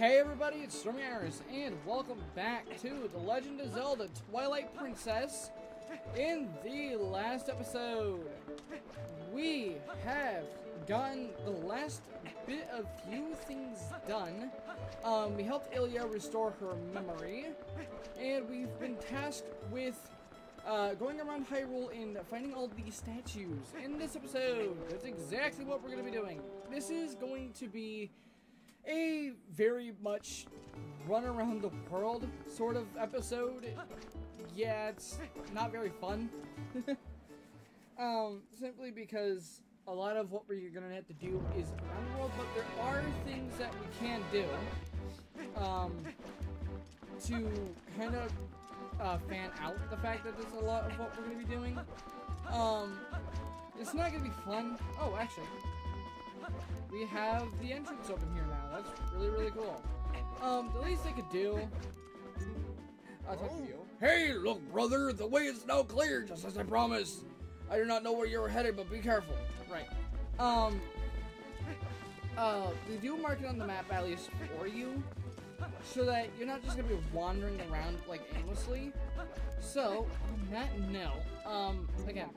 Hey everybody, it's Stormy Iris, and welcome back to The Legend of Zelda Twilight Princess. In the last episode, we have gotten the last bit of few things done. We helped Ilia restore her memory, and we've been tasked with going around Hyrule and finding all these statues. In this episode, that's exactly what we're going to be doing. This is going to be a very much run around the world sort of episode. Yeah, it's not very fun. Simply because a lot of what we're gonna have to do is around the world, but there are things that we can do to kind of fan out the fact that there's a lot of what we're gonna be doing. It's not gonna be fun. Oh, actually, we have the entrance open here now. That's really, really cool. The least they could do... I'll talk to you. Hey, look, brother, the way is now clear, just as I promised. I do not know where you're headed, but be careful. Right. They do mark it on the map, at least for you, so that you're not just gonna be wandering around, like, aimlessly. So, on that note, again,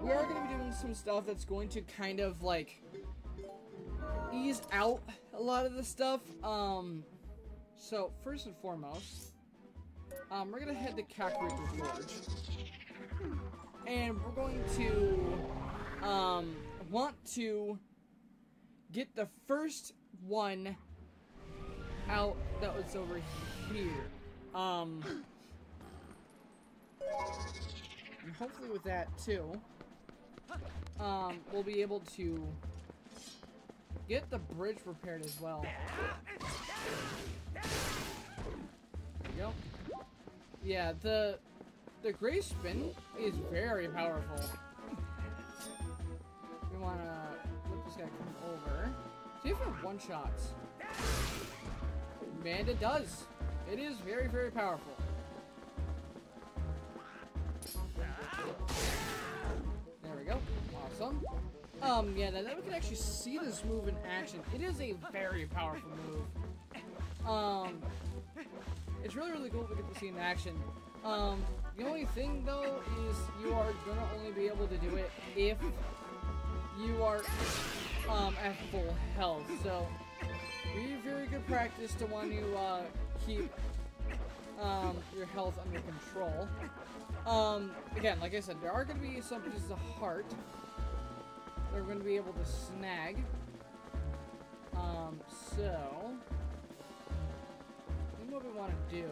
we are gonna be doing some stuff that's going to kind of, like, ease out a lot of the stuff. So first and foremost, we're gonna head to Kakariko Gorge, and we're going to want to get the first one out that was over here. And hopefully with that too, we'll be able to get the bridge repaired as well. There we go. Yeah, the gray spin is very powerful. We wanna let this guy come over. See if it one-shots. And it does. It is very, very powerful. There we go. Awesome. Yeah, now that we can actually see this move in action, it is a very powerful move. It's really, really cool to get to see in action. The only thing, though, is you are gonna only be able to do it if you are, at full health. So, be very good practice to want to, keep, your health under control. Again, like I said, there are gonna be some pieces of heart we're going to be able to snag. So I think what we want to do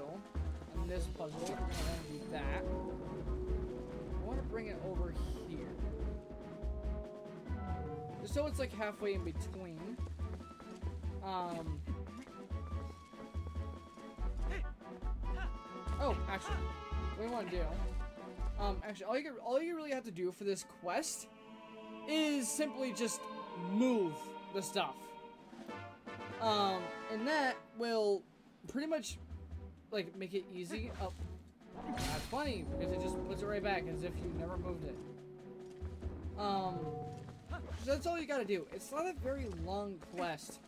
on this puzzle, we're going to want to do that. I want to bring it over here, just so it's like halfway in between. Oh, actually, what we want to do, actually, all you really have to do for this quest is simply just move the stuff. And that will pretty much, like, make it easy. Oh, that's funny, because it just puts it right back as if you never moved it. So that's all you gotta do. It's not a very long quest.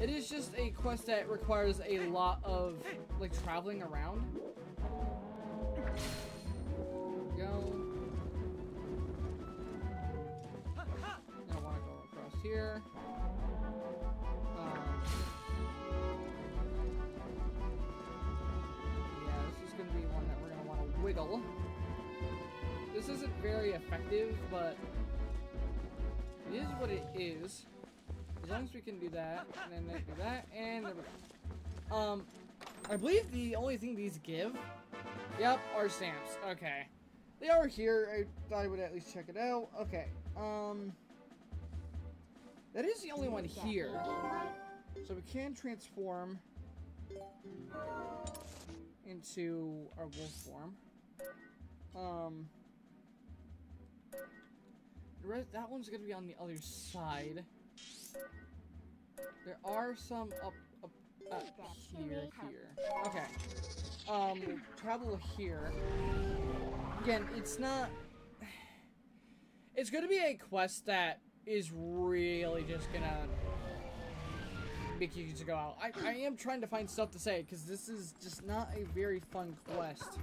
It is just a quest that requires a lot of, like, traveling around. There we go. Here. Yeah, this is going to be one that we're going to want to wiggle. This isn't very effective, but it is what it is. As long as we can do that, and then do that, and there we go. I believe the only thing these give, yep, are stamps. Okay. They are here. I thought I would at least check it out. Okay. That is the only one here. So we can transform into our wolf form. That one's gonna be on the other side. There are some up here. Okay. We'll travel here. Again, it's not... It's gonna be a quest that is really just gonna maybe you could just go out. I am trying to find stuff to say, because this is just not a very fun quest.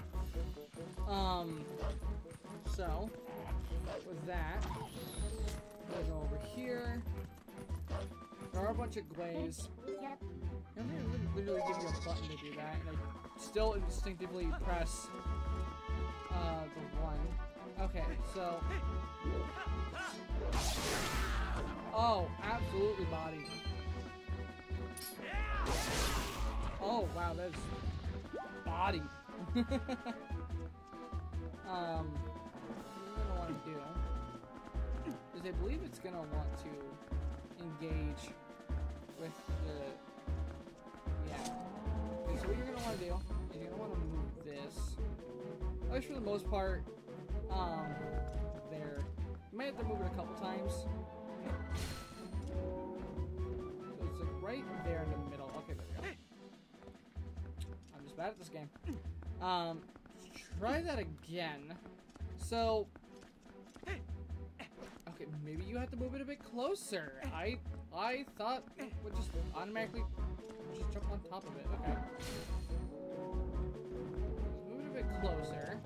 So, with that, we'll go over here. There are a bunch of glaze. I'm gonna literally give you a button to do that, and I still instinctively press the one. Okay, so. Oh, absolutely body. Oh wow, that's body. What I'm gonna want to do is I believe it's gonna want to engage with the Okay, so what you're gonna want to do is you're gonna want to move this. At least for the most part, there. You might have to move it a couple times. So it's like right there in the middle. Okay, there we go. I'm just bad at this game. Try that again. So, okay, maybe you have to move it a bit closer. I thought it would just automatically just jump on top of it. Okay. Move it a bit closer.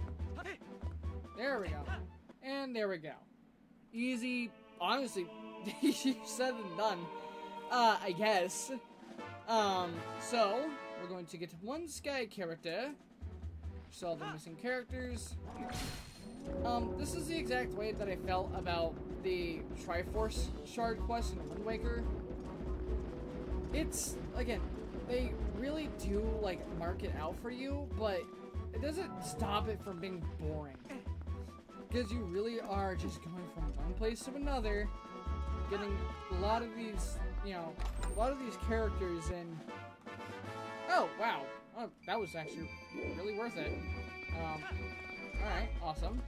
There we go. And there we go. Easy, honestly, easier said than done. I guess. So, we're going to get one Sky character. So all the missing characters. This is the exact way that I felt about the Triforce Shard quest in Wind Waker. It's, again, they really do, like, mark it out for you, but it doesn't stop it from being boring. Because you really are just going from one place to another, getting a lot of these, you know, a lot of these characters in. Oh, wow. Oh, that was actually really worth it. Alright, awesome.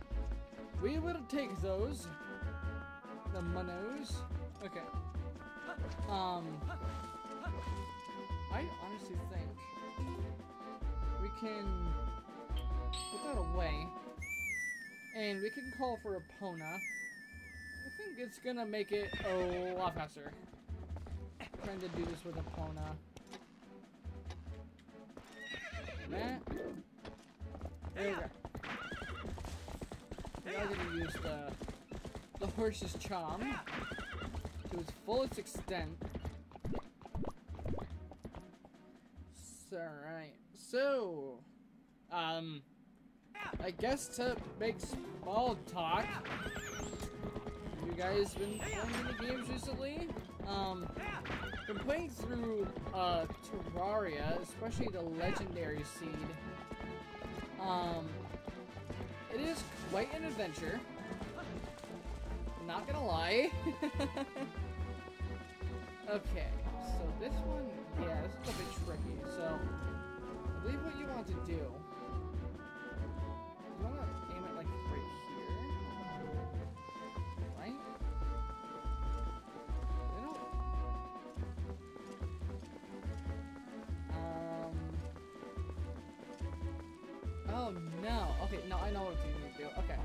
We will take those. The monos. Okay. I honestly think we can put that away. And we can call for Epona. I think it's gonna make it a lot faster. Trying to do this with Epona. That. There we go. Now I'm gonna use the horse's charm to its fullest extent. Alright. So, I guess to make small talk, you guys been playing any games recently? Been playing through Terraria, especially the Legendary Seed. It is quite an adventure. Not gonna lie. Okay, so this one, yeah, this is a bit tricky. So, I believe what you want to do. You want to aim it like right here, right? I don't. Oh no. Okay, no, I know what you need to do. Okay. I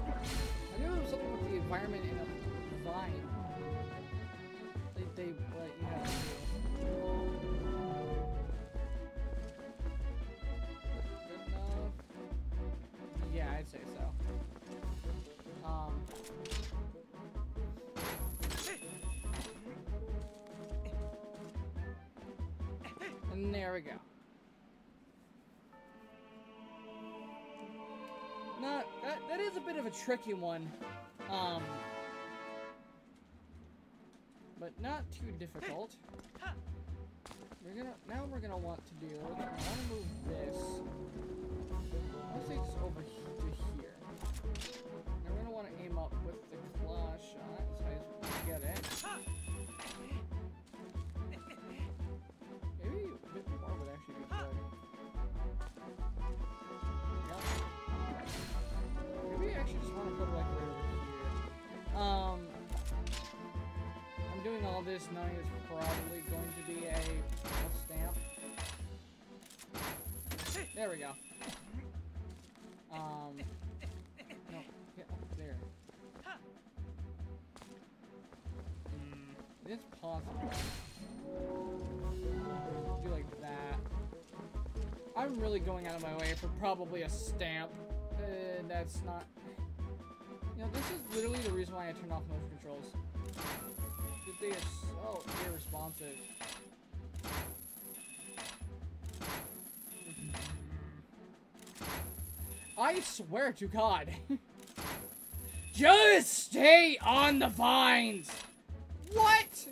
knew it was something with the environment in a vine. They what you have to do. Good enough? Yeah, I'd say so. And there we go. Not that is a bit of a tricky one. But not too difficult. We're gonna want to do. I want to move this. Let's say it's over to here. And we're gonna want to aim up with the claw shot as high as we can get it. Maybe a bit more would actually be good. Yep. Maybe I actually just want to put it like right over here. I'm doing all this knowing it's probably going to be a stamp. There we go. No, get up there. It's possible. I'm really going out of my way for probably a stamp. That's not... You know, this is literally the reason why I turned off motion controls. They are so irresponsive. I swear to God. Just stay on the vines! What?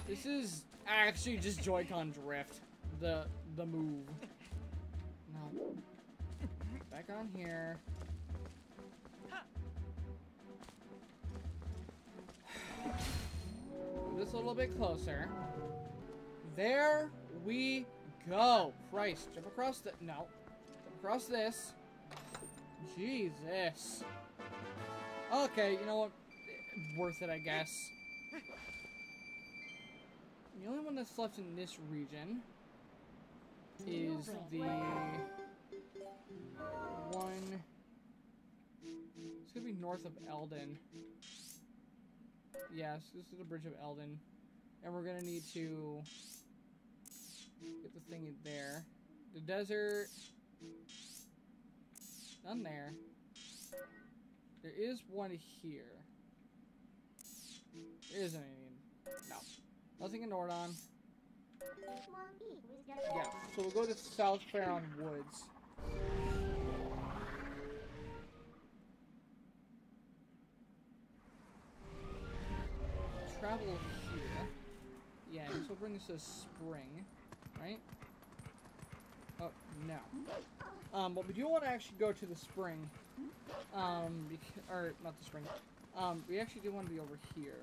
This is actually just Joy-Con drift. The move. No. Back on here. Move this a little bit closer. There we go. Christ. Jump across the... No. Jump across this. Jesus. Okay, you know what? Worth it, I guess. The only one that's left in this region is the one... It's gonna be north of Eldon. Yes, this is the Bridge of Eldon. And we're gonna need to get the thing in there. The desert... None there. There is one here. There isn't any. No. Nothing in Nordon. Yeah, so we'll go to South Faron Woods. Travel here. Yeah, I guess we'll bring this to spring, right? Oh, no. But we do want to actually go to the spring. Or, not the spring. We actually do want to be over here.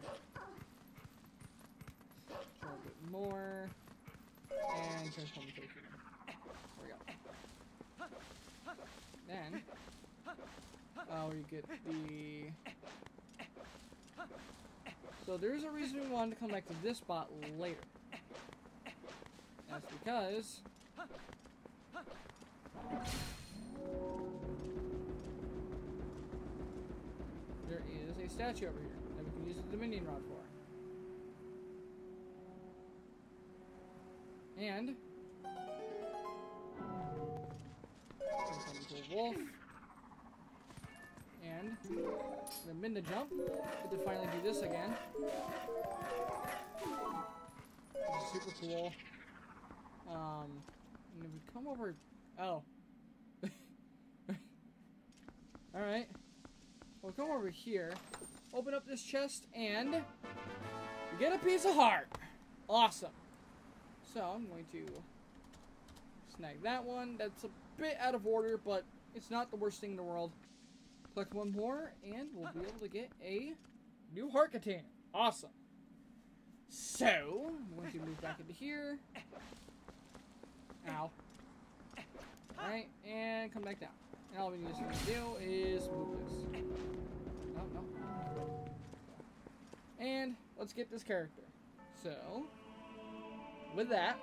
Try a bit more. And transformation. There we go. Then, we get the... So there's a reason we wanted to come back to this spot later. That's because... there is a statue over here that we can use the Dominion Rod for. And... come to a wolf. And... the min to jump. Get to finally do this again. Which is super cool. And if we come over... Oh. Alright. We'll come over here, open up this chest, and we get a piece of heart. Awesome. So, I'm going to snag that one. That's a bit out of order, but it's not the worst thing in the world. Collect one more, and we'll be able to get a new heart container. Awesome. So, I'm going to move back into here. Ow. Alright, and come back down. And all we need to do is move this. Oh, no. And let's get this character. So, with that.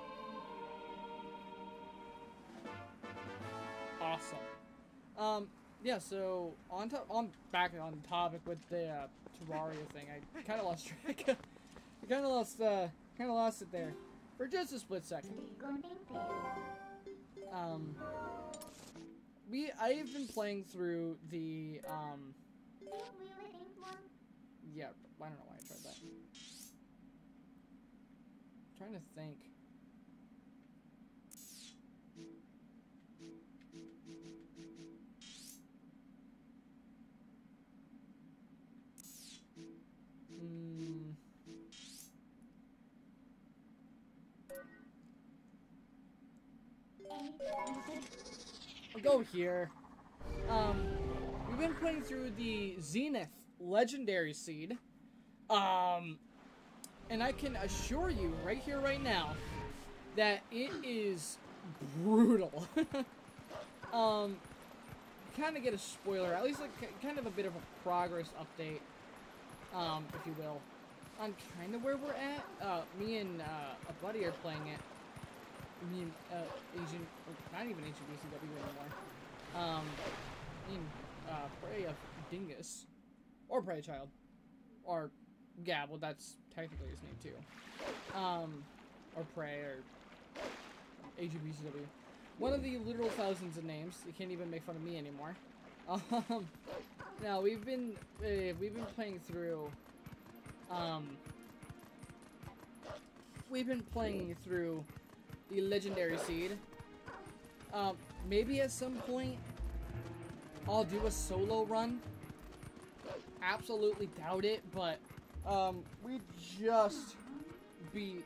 Awesome. Yeah, so back on topic with the Terraria thing. I kind of lost track. I kind of lost it there for just a split second. I've been playing through the yeah, I don't know why I tried that. I'm trying to think. I'll go here. We've been playing through the Zenith Legendary Seed. And I can assure you right here, right now, that it is brutal. Kind of get a spoiler, at least like kind of a bit of a progress update, if you will, on kind of where we're at. Me and a buddy are playing it. Me and Agent, not even Agent BCW anymore. Prey of Dingus, or Prey Child, or yeah, well that's technically his name too. or Prey, or AGBCW. One of the literal thousands of names. You can't even make fun of me anymore. Now we've been playing through. We've been playing through the Legendary Seed. Maybe at some point I'll do a solo run. Absolutely doubt it, but we just beat.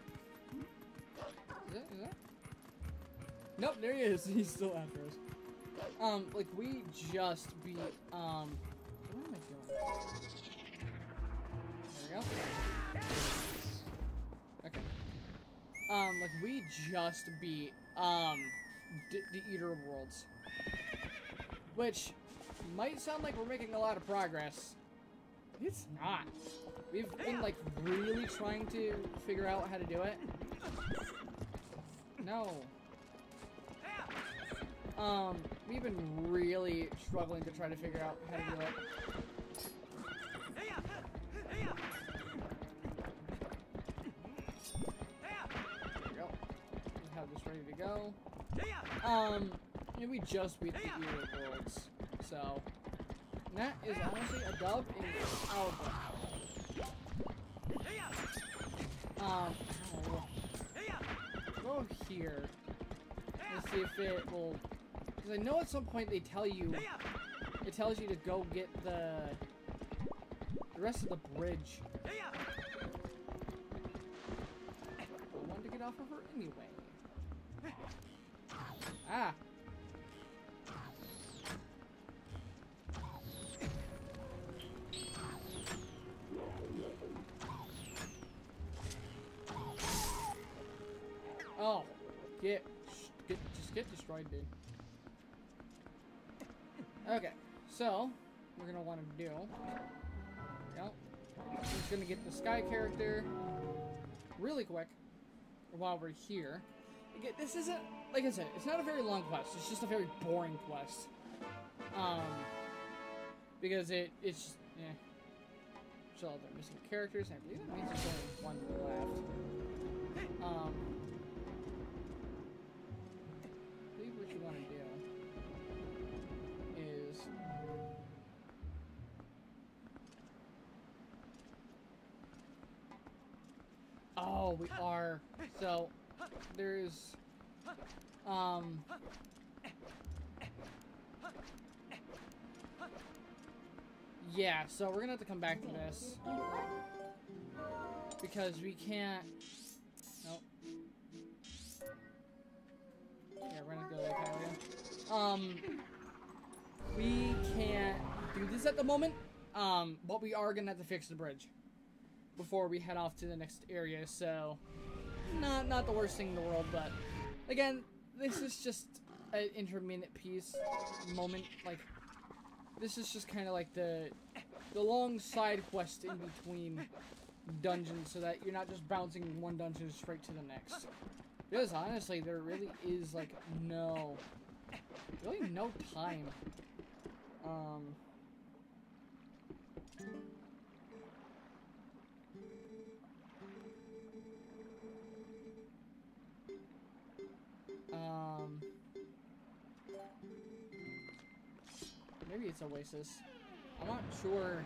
Is that? Nope, there he is. He's still after us. Like we just beat. What am I doing? There we go. Okay. Like we just beat the Eater Worlds, which might sound like we're making a lot of progress. It's not. We've been like really trying to figure out how to do it. No. We've been really struggling to try to figure out how to do it. There we go. We have this ready to go. And we just beat the Eater Worlds, so that is honestly a dub in our book. Go here. Let's see if it will. Because I know at some point they tell you. It tells you to go get the rest of the bridge. I wanted to get off of her anyway. Ah. Oh, just get destroyed, dude. Okay, so we're gonna want to do. Yep. I'm just gonna get the Sky character really quick while we're here. Again, this isn't, like I said, it's not a very long quest. It's just a very boring quest. Because it's just, show all the missing characters. I believe that means there's only one left. I believe what you want to do is oh, we are. So there's yeah, so we're gonna have to come back to this because we can't. Nope. Yeah, we're gonna go like that. We can't do this at the moment. But we are gonna have to fix the bridge before we head off to the next area. So, not the worst thing in the world, but again, this is just an intermittent piece moment. Like, this is just kind of like the long side quest in between dungeons, so that you're not just bouncing one dungeon straight to the next. Because honestly, there really is like no time. Maybe it's Oasis. I'm not sure.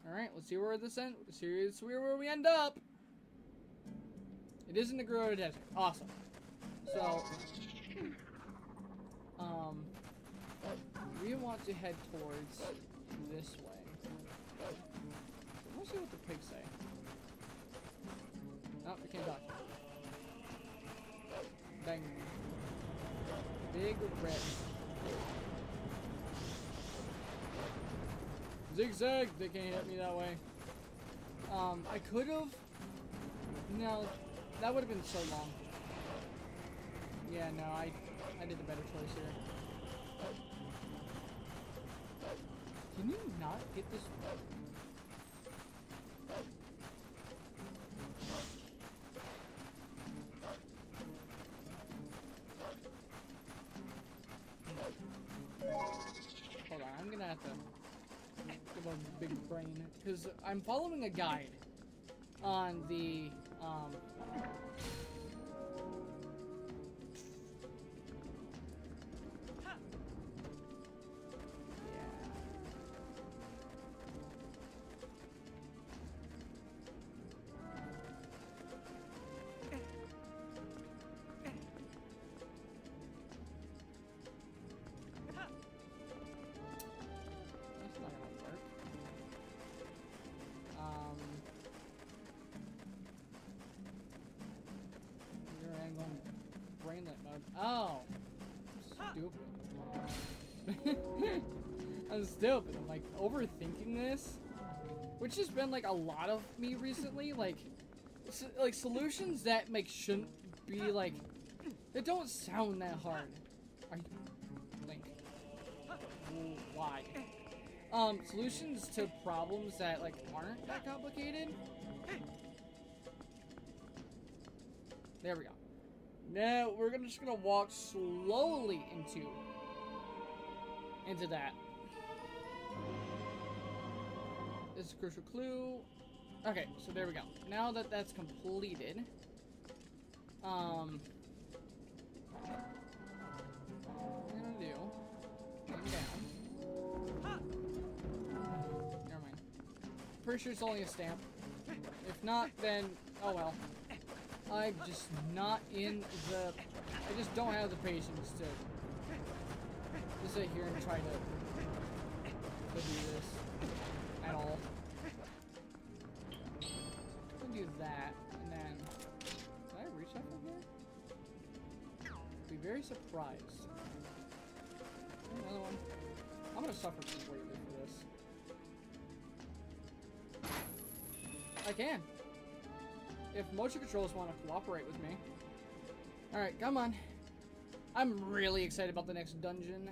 Alright, let's see where this ends. Let's see where we end up. It is in the Gerudo Desert. Awesome. So, we want to head towards this way. Let's see what the pigs say. Oh, we can't talk. Bang. Big red. Zigzag! They can't hit me that way. I could have. No, that would have been so long. Yeah, no, I did the better choice here. Can you not get this? Hold on, I'm gonna have to give a big brain because I'm following a guide. on the brainlet mode. Oh, stupid. I'm stupid. I'm like overthinking this, which has been like a lot of me recently. Like solutions that like shouldn't be like, they don't sound that hard. Are you Link? Why? Solutions to problems that like aren't that complicated. There we go. Now we're just gonna walk slowly into that. This is a crucial clue. Okay, so there we go. Now that that's completed, what we're gonna do, aim down. Never mind. Pretty sure it's only a stamp. If not, then oh well. I'm just not in the... I just don't have the patience to sit here and try to do this at all. I'm gonna do that, and then... Can I reach up from here? Be very surprised. Another one. I'm gonna suffer greatly for this. I can. If motion controls want to cooperate with me. Alright, come on. I'm really excited about the next dungeon.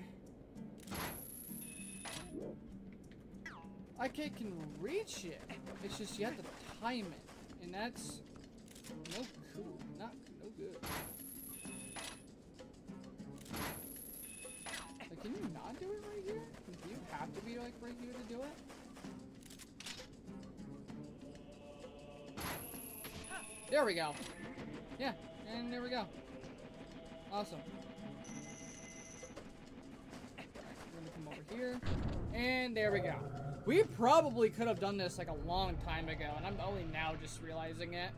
I can reach it. It's just you have to time it. And that's no cool. No good. Like, can you not do it right here? Do you have to be like right here to do it? There we go. Yeah, and there we go. Awesome. We're gonna come over here. And there we go. We probably could have done this like a long time ago, and I'm only now just realizing it.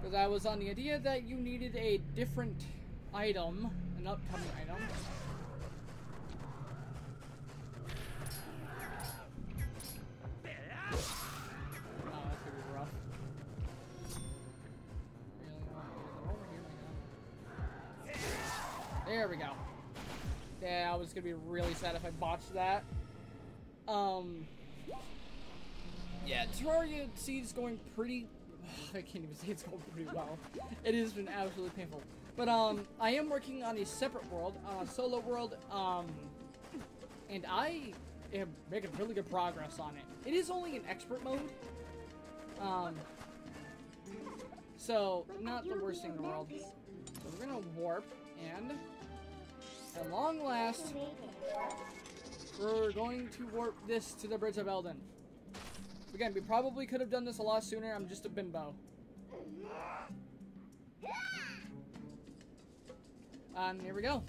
Because I was on the idea that you needed a different item, an upcoming item. There we go. Yeah, I was gonna be really sad if I botched that. Yeah, Terraria Seed's going pretty... I can't even say it's going pretty well. It has been absolutely painful. But, I am working on a separate world, on a solo world, and I am making really good progress on it. It is only in expert mode. So, not the worst thing in the world. So we're gonna warp, and... at long last, we're going to warp this to the Bridge of Elden. Again, we probably could have done this a lot sooner. I'm just a bimbo. And here we go.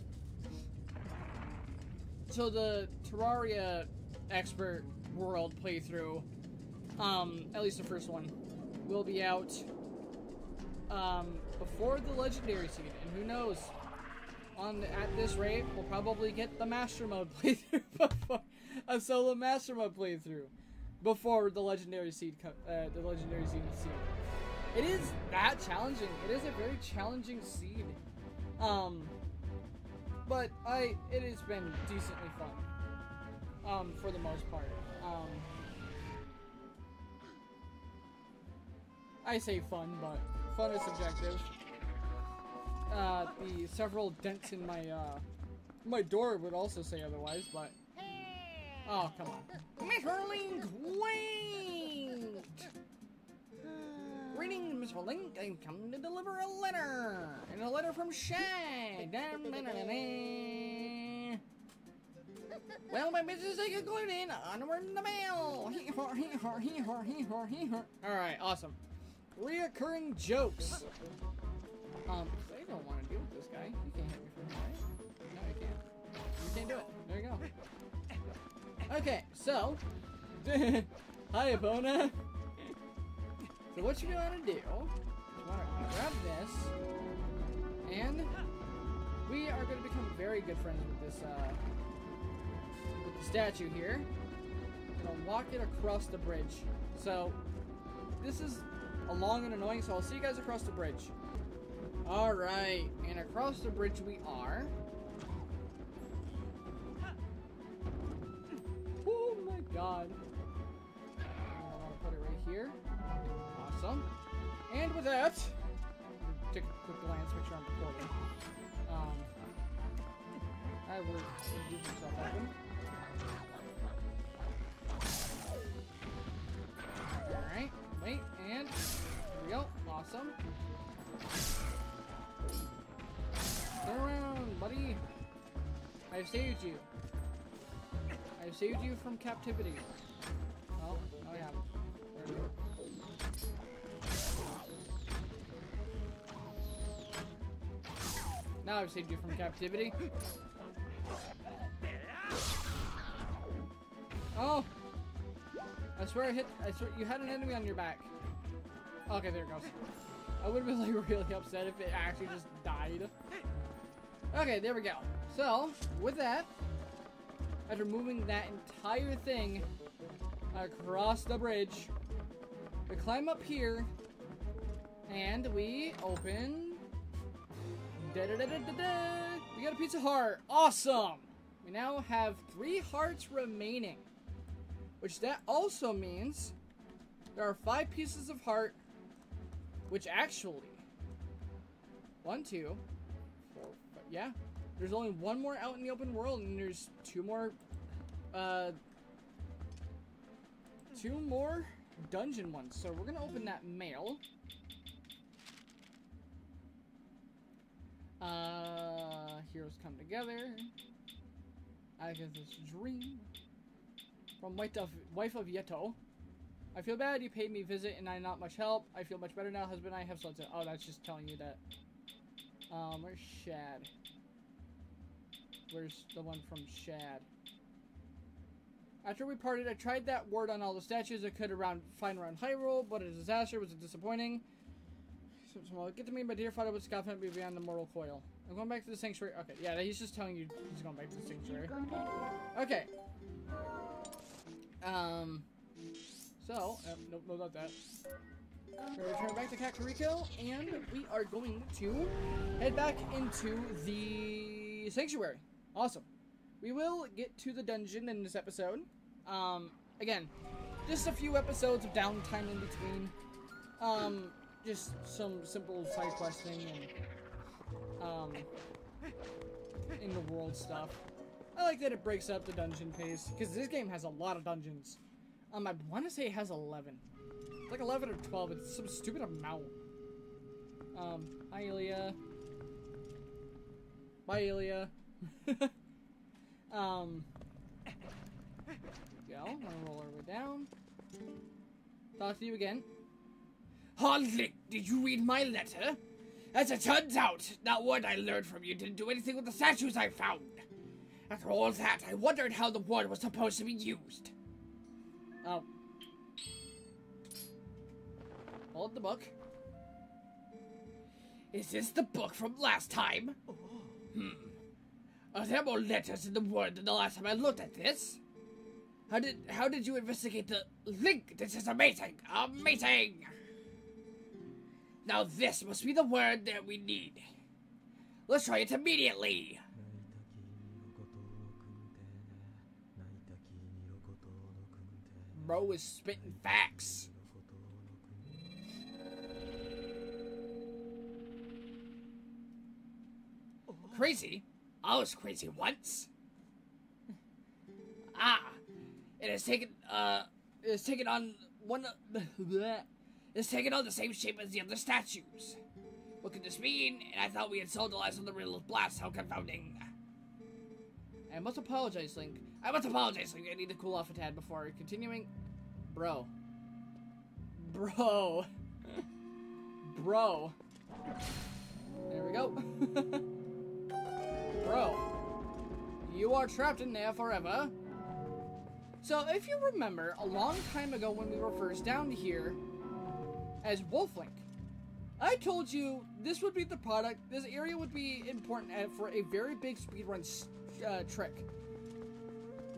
So the Terraria Expert World playthrough, at least the first one, will be out before the Legendary Seed. And who knows? At this rate, we'll probably get the Master Mode playthrough before a solo Master Mode playthrough before the Legendary Seed. The Legendary Seed is seed. It is that challenging. It is a very challenging seed. But it has been decently fun. For the most part. I say fun, but fun is subjective. The several dents in my door would also say otherwise, but... Oh, come on. Mr. Link, wait! Greetings, Mr. Link. I've come to deliver a letter. And a letter from Shay. Wait Well, my business is concluded. Onward in the mail. Alright, awesome. Reoccurring jokes. I don't want to deal with this guy. You can't hit me from here, right? No, you can't. You can't do it. There you go. Okay, so. Hi, Epona. So what you want to do, you want to grab this, and we are going to become very good friends with this, with the statue here. We're going to walk it across the bridge. So, this is long and annoying, so I'll see you guys across the bridge. Alright, and across the bridge we are. Oh my god. I want to put it right here. Awesome. And with that, take a quick glance, make sure I'm recording. I will leave myself open. Alright, wait, and here we go. Awesome. Turn around, buddy. I've saved you. I've saved you from captivity. Oh, no, I haven't. There we go. Now I've saved you from captivity. Oh! I swear you had an enemy on your back. Okay, there it goes. I would have been like really upset if it actually just died. Okay, there we go. So, with that, after moving that entire thing across the bridge, we climb up here, and we open... We got a pizza heart. Awesome! We now have 3 hearts remaining. Which that also means there are 5 pieces of heart. Which actually... 1, 2, 4, 5, yeah. There's only 1 more out in the open world, and there's 2 more... 2 more dungeon ones. So we're gonna open that mail. Heroes come together. I get this dream from wife of Yeto. I feel bad. You paid me a visit and I'm not much help. I feel much better now. Husband and I have Zelda. Oh, that's just telling you that. Where's Shad? Where's the one from Shad? After we parted, I tried that word on all the statues I could find around Hyrule, but a disaster was disappointing. Get to me, my dear father, was confident be beyond the mortal coil. I'm going back to the sanctuary. Okay, yeah, he's just telling you he's going back to the sanctuary. Okay. So, nope, no, not that. We're going to return back to Kakariko, and we are going to head back into the sanctuary. Awesome. We will get to the dungeon in this episode. Again, just a few episodes of downtime in between. Just some simple side questing and, in the world stuff. I like that it breaks up the dungeon pace, because this game has a lot of dungeons. I want to say it has 11. It's like 11 or 12, it's some stupid amount. Hi, Ilya. Bye, Ilya. Go. I'm gonna roll our way down. Talk to you again. Hardly, did you read my letter? As it turns out, that word I learned from you didn't do anything with the statues I found. After all that, I wondered how the word was supposed to be used. Oh. Hold the book. Is this the book from last time? Are there more letters in the word than the last time I looked at this? How did you investigate the link? This is amazing! Amazing! Now this must be the word that we need. Let's try it immediately! Bro is spitting facts. Crazy? I was crazy once. It has taken on it's taken on the same shape as the other statues. What could this mean? And I thought we had solved the lies of the riddle of blast. How confounding. I must apologize, Link. I must apologize. I need to cool off a tad before continuing. Bro. Bro. Bro. There we go. Bro. You are trapped in there forever. So, if you remember, a long time ago when we were first down here as Wolflink, I told you this would be the product, this area would be important for a very big speedrun trick.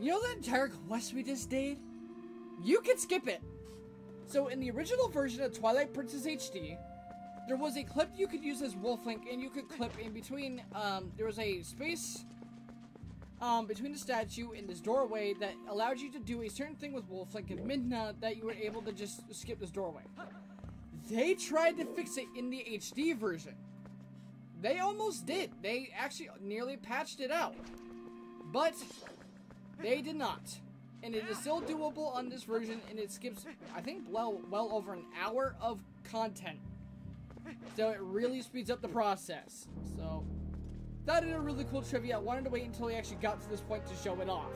You know the entire quest we just did? You can skip it. So, in the original version of Twilight Princess HD, there was a clip you could use as Wolflink, and you could clip in between, there was a space between the statue and this doorway that allowed you to do a certain thing with Wolflink and Midna that you were able to just skip this doorway. They tried to fix it in the HD version. They almost did. They actually nearly patched it out. But they did not. And it is still doable on this version, and it skips, I think, well over an hour of content. So it really speeds up the process. So that is a really cool trivia. I wanted to wait until we actually got to this point to show it off.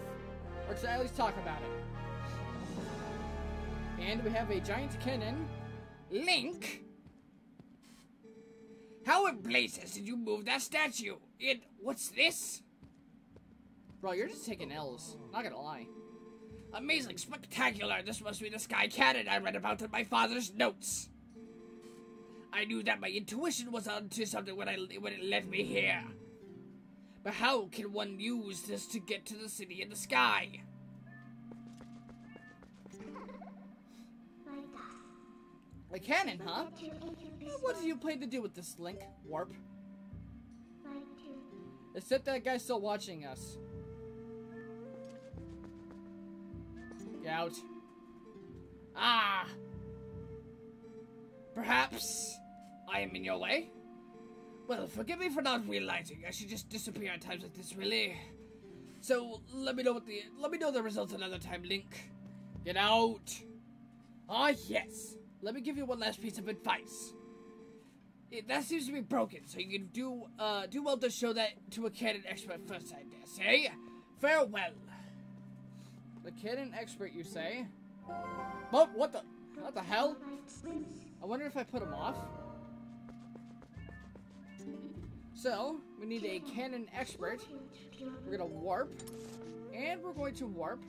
Or to at least talk about it. And we have a giant cannon. Link? How in blazes did you move that statue? What's this? Bro, you're just taking L's. Not gonna lie. Amazing, spectacular. This must be the sky cannon I read about in my father's notes. I knew that my intuition was onto something when it led me here. But how can one use this to get to the city in the sky? A cannon, huh? What do you plan to do with this, Link? Warp? Except that guy's still watching us. Get out. Ah! Perhaps I am in your way? Well, forgive me for not realizing. I should just disappear at times like this, really. So let me know the results another time, Link. Get out. Ah, yes. Let me give you one last piece of advice. That seems to be broken, so you can do well to show that to a canon expert first, I dare say. Farewell. The cannon expert, you say? But what the hell? I wonder if I put him off. So, we need a cannon expert. We're gonna warp. And we're going to warp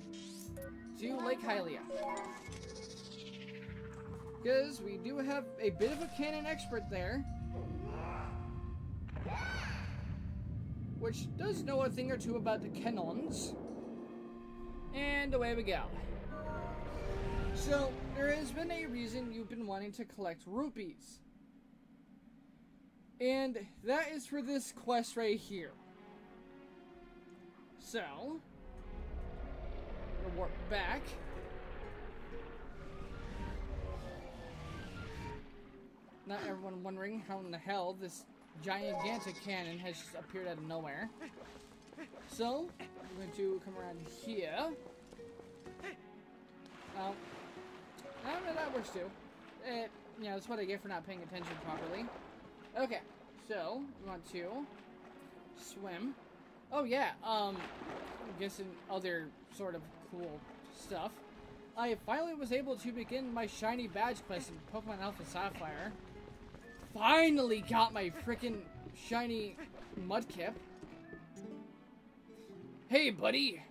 to Lake Hylia. Because we do have a bit of a cannon expert there. Which does know a thing or two about the cannons. And away we go. So, there has been a reason you've been wanting to collect rupees. And that is for this quest right here. So, we'll warp back. Not everyone wondering how in the hell this gigantic cannon has just appeared out of nowhere. So, we're going to come around here. I don't know, that works too. You know, that's what I get for not paying attention properly. Okay, so, we want to swim. Oh yeah, I'm guessing other sort of cool stuff. I finally was able to begin my shiny badge quest in Pokemon Alpha Sapphire. Finally got my freaking shiny Mudkip. Hey, buddy.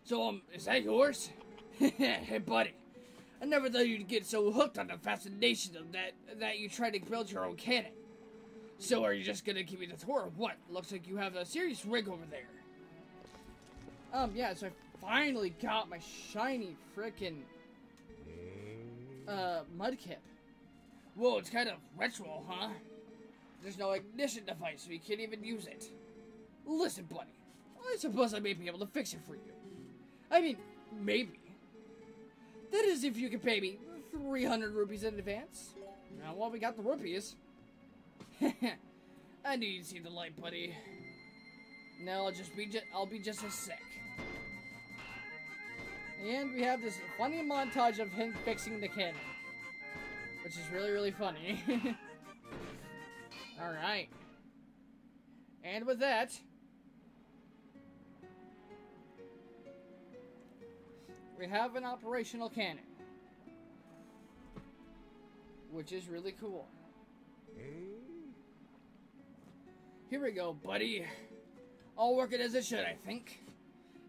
So, is that yours? Hey, buddy. I never thought you'd get so hooked on the fascination of that you try to build your own cannon. So, are you just gonna give me the tour or what? Looks like you have a serious rig over there. Yeah, so I finally got my shiny frickin' Mudkip. Whoa, it's kind of retro, huh? There's no ignition device, so you can't even use it. Listen, buddy, I suppose I may be able to fix it for you. I mean, maybe. That is if you can pay me 300 rupees in advance. Now, well, we got the rupees. I knew you'd see the light, buddy. No, I'll be just a sec. And we have this funny montage of him fixing the cannon. Which is really, really funny. Alright. And with that, we have an operational cannon. Which is really cool. Here we go, buddy. All working as it should, I think.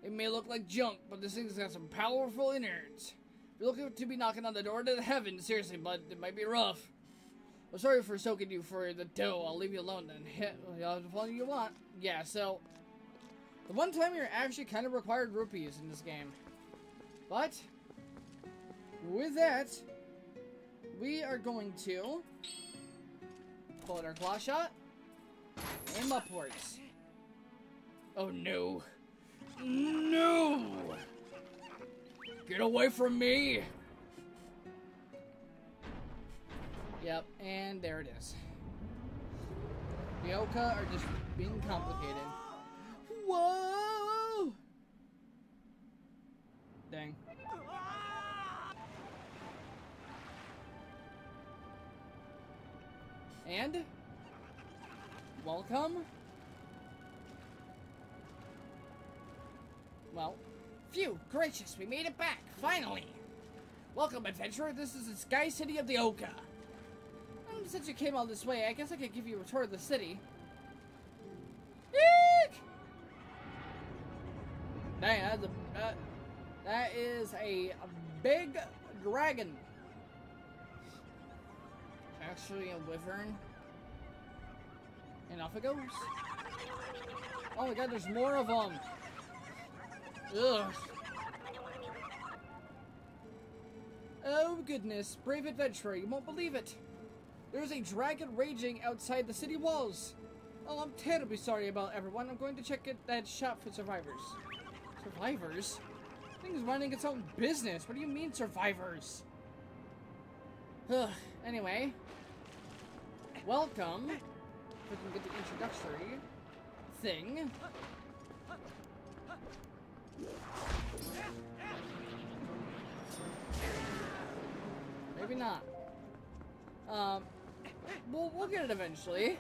It may look like junk, but this thing's got some powerful innards. You're looking to be knocking on the door to the heavens, seriously, but it might be rough. Well, sorry for soaking you for the dough. I'll leave you alone then. You'll have the fun you want. Yeah, so... the one time you're actually kind of required rupees in this game. But... with that... we are going to... pull out our claw shot. Aim upwards. Oh no. No! Get away from me! Yep, and there it is. The Oka are just being complicated. Whoa! Dang. And? Welcome? Well, Phew, gracious, we made it back, finally! Welcome, adventurer, this is the Sky City of the Oka. Since you came all this way, I guess I could give you a tour of the city. Eek! Dang, that is a big dragon. Actually, a wyvern. And off it goes. Oh my god, there's more of them. Ugh. Oh goodness, brave adventurer, you won't believe it. There's a dragon raging outside the city walls. Oh, I'm terribly sorry about everyone. I'm going to check that shop for survivors. Survivors? Thing's running its own business. What do you mean, survivors? Ugh. Anyway. Welcome. If we can get the introductory thing. Maybe not. We'll get it eventually.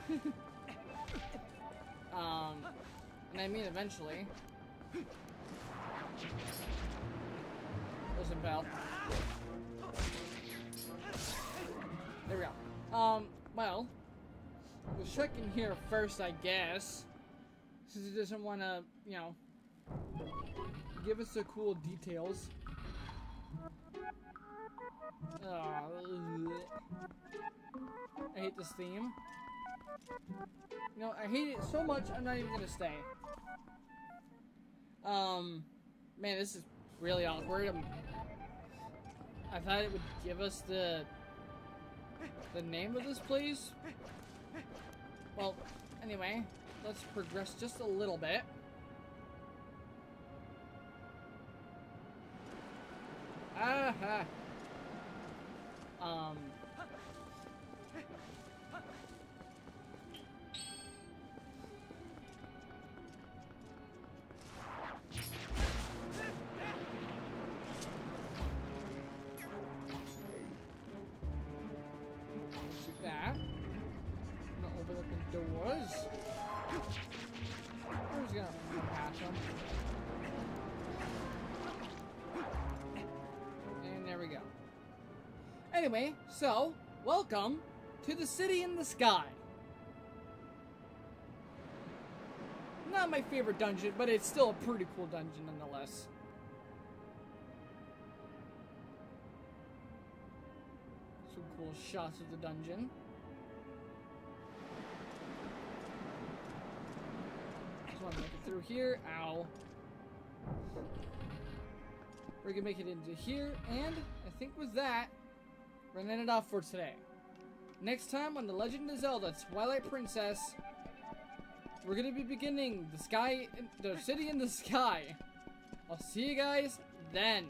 And I mean eventually. Listen, pal. There we go. Well, we'll check in here first, I guess. Since it doesn't want to, you know, give us the cool details. I hate this theme. You know, I hate it so much, I'm not even gonna stay. Man, this is really awkward. I thought it would give us the name of this place. Well, anyway, let's progress just a little bit. Aha! Shoot that. I'm gonna open up the doors. I'm just gonna pass them. And there we go. Anyway, so, welcome to the city in the sky. Not my favorite dungeon, but it's still a pretty cool dungeon nonetheless. Some cool shots of the dungeon. Just want to make it through here. Ow. We're gonna make it into here, and I think with that, we're gonna end it off for today. Next time on The Legend of Zelda Twilight Princess, we're gonna be beginning the city in the sky. I'll see you guys then.